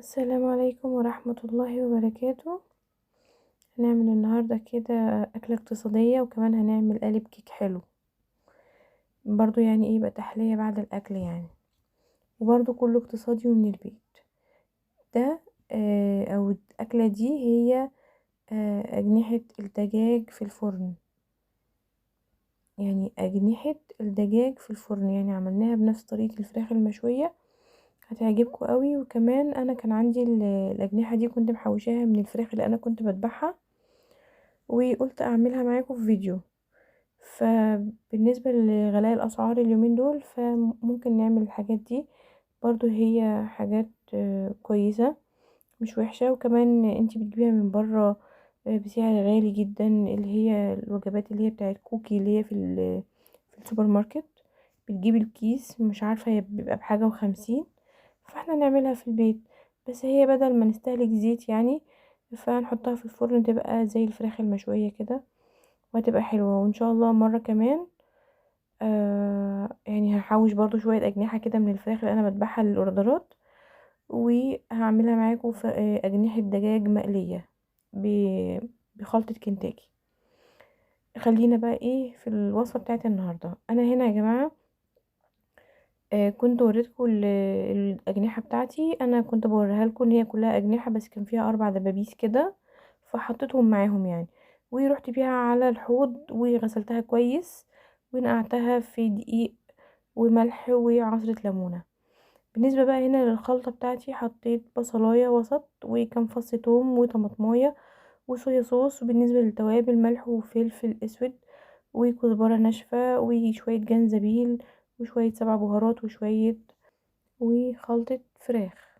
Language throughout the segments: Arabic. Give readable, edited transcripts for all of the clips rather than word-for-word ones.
السلام عليكم ورحمة الله وبركاته. هنعمل النهاردة كده أكلة اقتصادية، وكمان هنعمل قالب كيك حلو برضو، يعني ايه، يبقى تحلية بعد الأكل يعني، وبرضو كله اقتصادي ومن البيت. ده أو الأكلة دي هي أجنحة الدجاج في الفرن. يعني أجنحة الدجاج في الفرن، يعني عملناها بنفس طريقة الفراخ المشوية، هتعجبكم قوي. وكمان أنا كان عندي الأجنحة دي، كنت محوشاها من الفراخ اللي أنا كنت بذبحها، وقلت اعملها معاكم في فيديو. فبالنسبة لغلاء الاسعار اليومين دول، فممكن نعمل الحاجات دي برضو، هي حاجات كويسة مش وحشة. وكمان انتي بتجيبيها من برا بسعر غالي جدا، اللي هي الوجبات اللي هي بتاعت كوكي، اللي هي في السوبر ماركت. بتجيبي الكيس، مش عارفة، هي بيبقى بحاجة و50. فاحنا نعملها في البيت، بس هي بدل ما نستهلك زيت يعني، فنحطها في الفرن تبقى زي الفراخ المشوية كده، وهتبقى حلوة. وان شاء الله مرة كمان يعني هحوش برضو شوية أجنحة كده من الفراخ اللي أنا بذبحها للأوردرات، وهعملها معاكم في أجنحة دجاج مقلية بخلطة كنتاكي. خلينا بقى ايه في الوصفة بتاعت النهاردة. أنا هنا يا جماعة كنت وريتكم الأجنحة بتاعتي. أنا كنت بوريها لكم إن هي كلها أجنحة، بس كان فيها 4 دبابيس كده، فحطيتهم معاهم يعني. ورحت بيها على الحوض وغسلتها كويس، ونقعتها في دقيق وملح وعصرة ليمونة. بالنسبة بقى هنا للخلطة بتاعتي، حطيت بصلاية وسط، وكام فص توم، وطماطماية، وصويا صوص. وبالنسبة للتوابل، ملح وفلفل اسود، وكزبرة ناشفة، وشوية جنزبيل، وشوية 7 بهارات، وخلطة فراخ،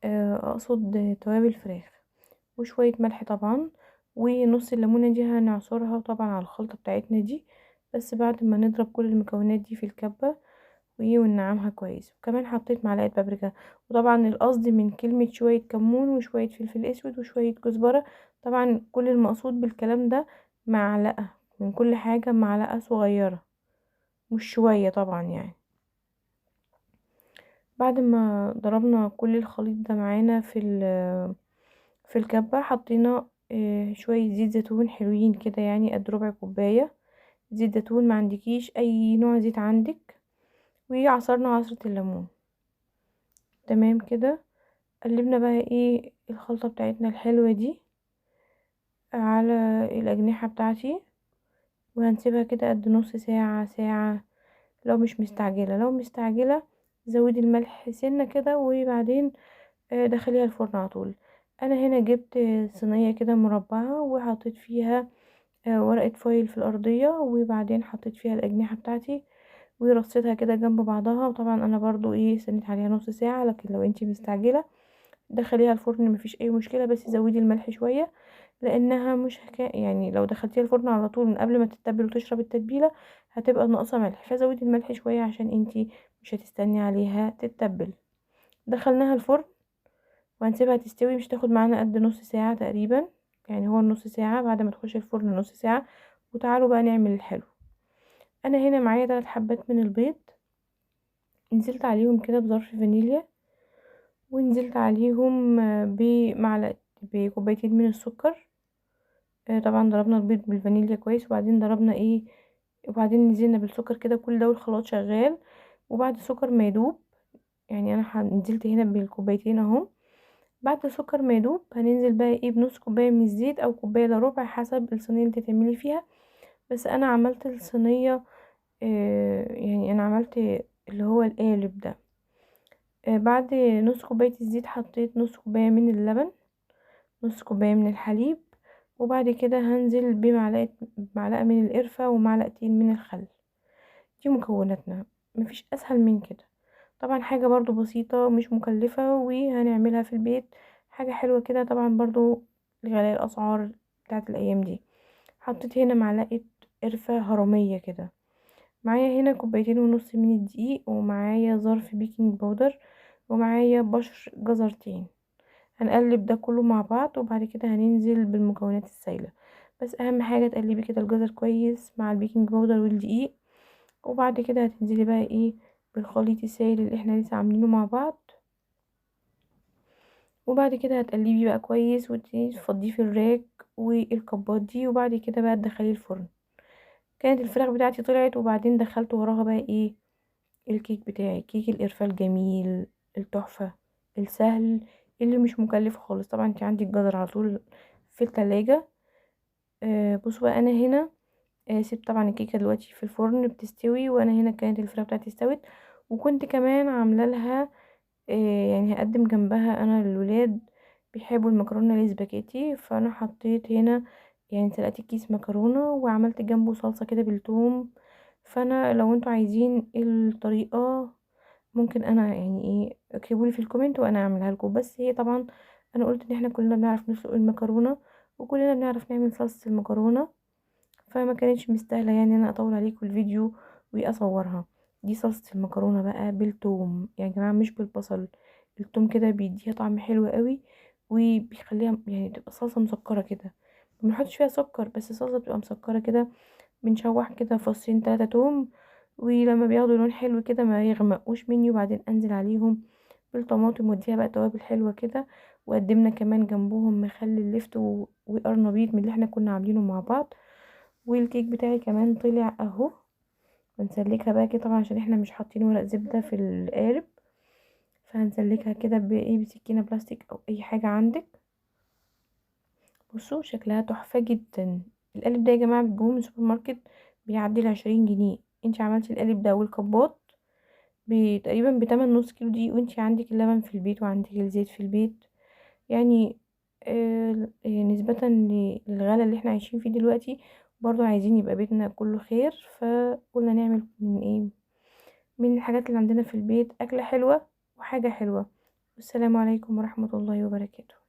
اقصد توابل فراخ، وشوية ملح طبعا. ونص الليمونة دي هنعصرها طبعا على الخلطة بتاعتنا دي، بس بعد ما نضرب كل المكونات دي في الكبة وننعمها كويس. وكمان حطيت معلقة بابريكا، وطبعا القصد من كلمة شوية كمون، وشوية فلفل اسود، وشوية كزبرة. طبعا كل المقصود بالكلام ده معلقة من كل حاجة، معلقة صغيرة مش شوية طبعا يعني. بعد ما ضربنا كل الخليط ده معانا في الكبة، حطينا شوية زيت زيتون حلوين كده، يعني قد ربع كوباية زيت زيتون، ما عندكيش اي نوع زيت عندك. وعصرنا عصرة الليمون. تمام كده. قلبنا بقى ايه الخلطة بتاعتنا الحلوة دي على الأجنحة بتاعتي، وهنسيبها كده قد نص ساعة ساعة، لو مش مستعجلة. لو مستعجلة زودي الملح سنة كده، وبعدين دخليها الفرن على طول. انا هنا جبت صينية كده مربعة، وحطيت فيها ورقة فويل في الأرضية، وبعدين حطيت فيها الأجنحة بتاعتي ورصيتها كده جنب بعضها. وطبعا انا برضو ايه سنيت عليها نص ساعة، لكن لو انتي مستعجلة دخليها الفرن مفيش اي مشكلة، بس زودي الملح شوية، لانها مش يعني لو دخلتيها الفرن على طول من قبل ما تتبل وتشرب التتبيلة هتبقى ناقصة ملح، فزودي الملح شوية عشان انتي مش هتستني عليها تتبل. دخلناها الفرن وهنسيبها تستوي، مش تاخد معانا قد نص ساعة تقريبا، يعني هو النص ساعة بعد ما تخش الفرن نص ساعة. وتعالوا بقى نعمل الحلو. انا هنا معايا 3 حبات من البيض، نزلت عليهم كده بظرف فانيليا، ونزلت عليهم بكوبايتين من السكر. طبعا ضربنا البيض بالفانيليا كويس، وبعدين ضربنا ايه، وبعدين نزلنا بالسكر كده، كل ده والخلاط شغال. وبعد السكر ما يدوب، يعني انا نزلت هنا بالكوبايتين اهو. بعد السكر ما يدوب هننزل بقى ايه بنص كوبايه من الزيت، او كوبايه الا ربع حسب الصينيه اللي تعملي فيها. بس انا عملت الصينيه يعني انا عملت اللي هو القالب ده. بعد نص كوبايه الزيت حطيت نص كوبايه من اللبن، نص كوبايه من الحليب، وبعد كده هنزل معلقه من القرفه ومعلقتين من الخل. دي مكوناتنا، مفيش اسهل من كده. طبعا حاجه برضو بسيطه مش مكلفه، وهنعملها في البيت، حاجه حلوه كده طبعا برضو لغلاء الاسعار بتاعت الايام دي. حطيت هنا معلقه قرفه هرميه كده. معايا هنا كوبايتين ونص من الدقيق، ومعايا ظرف بيكنج باودر، ومعايا بشر جزرتين. هنقلب ده كله مع بعض، وبعد كده هننزل بالمكونات السائلة. بس اهم حاجة تقلبي كده الجزر كويس مع البيكنج باودر والدقيق. وبعد كده هتنزلي بقى ايه بالخليط السائل اللي احنا لسه عاملينه مع بعض. وبعد كده هتقلبيه بقى كويس وتفضيه في الراك والكبات دي، وبعد كده بقى تدخليه الفرن. كانت الفراخ بتاعتي طلعت، وبعدين دخلت وراها بقى ايه، الكيك بتاعي، كيك القرفة الجميل التحفة السهل اللي مش مكلف خالص. طبعا انت عندك جزر على طول في التلاجة. بصوا بقى انا هنا سبت طبعا الكيكه دلوقتي في الفرن بتستوي، وانا هنا كانت الفراخ بتاعتي استوت. وكنت كمان عامله لها يعني هقدم جنبها، انا الولاد بيحبوا المكرونه الاسباجيتي، فانا حطيت هنا يعني سلقت كيس مكرونه وعملت جنبه صلصه كده بالثوم. فانا لو انتوا عايزين الطريقه ممكن انا يعني ايه اكتبولي في الكومنت وانا اعملها لكم. بس هي طبعا انا قلت ان احنا كلنا بنعرف نسلق المكرونه وكلنا بنعرف نعمل صلصه المكرونه، فما كانتش مستاهله يعني انا اطول عليكم الفيديو واصورها. دي صلصه المكرونه بقى بالثوم يا جماعه مش بالبصل. الثوم كده بيديها طعم حلو قوي، وبيخليها يعني تبقى صلصه مسكره كده. ما بنحطش فيها سكر، بس الصلصه بتبقى مسكره كده. بنشوح كده فصين 3 توم، ولما بياخدوا لون حلو كده ما يغمقوش مني، وبعدين انزل عليهم بالطماطم واديها بقى توابل حلوه كده. وقدمنا كمان جنبهم مخلل لفت وقرنبيط من اللي احنا كنا عاملينه مع بعض. والكيك بتاعي كمان طلع اهو. بنسلكها بقى كده طبعا عشان احنا مش حاطين ورق زبدة في القالب، فهنسلكها كده بايه، بسكينة بلاستيك او اي حاجة عندك. بصوا شكلها تحفة جدا. القالب ده يا جماعة بتجيبوه من السوبر ماركت بيعدي ال20 جنيه. انت عملتي القالب ده والكبات تقريبا بتمن نص كيلو دي، وانت عندك اللبن في البيت وعندك الزيت في البيت يعني. نسبة للغلا اللي احنا عايشين فيه دلوقتي، برضو عايزين يبقى بيتنا كله خير، فقلنا نعمل من ايه، من الحاجات اللي عندنا في البيت أكلة حلوة وحاجة حلوة. والسلام عليكم ورحمة الله وبركاته.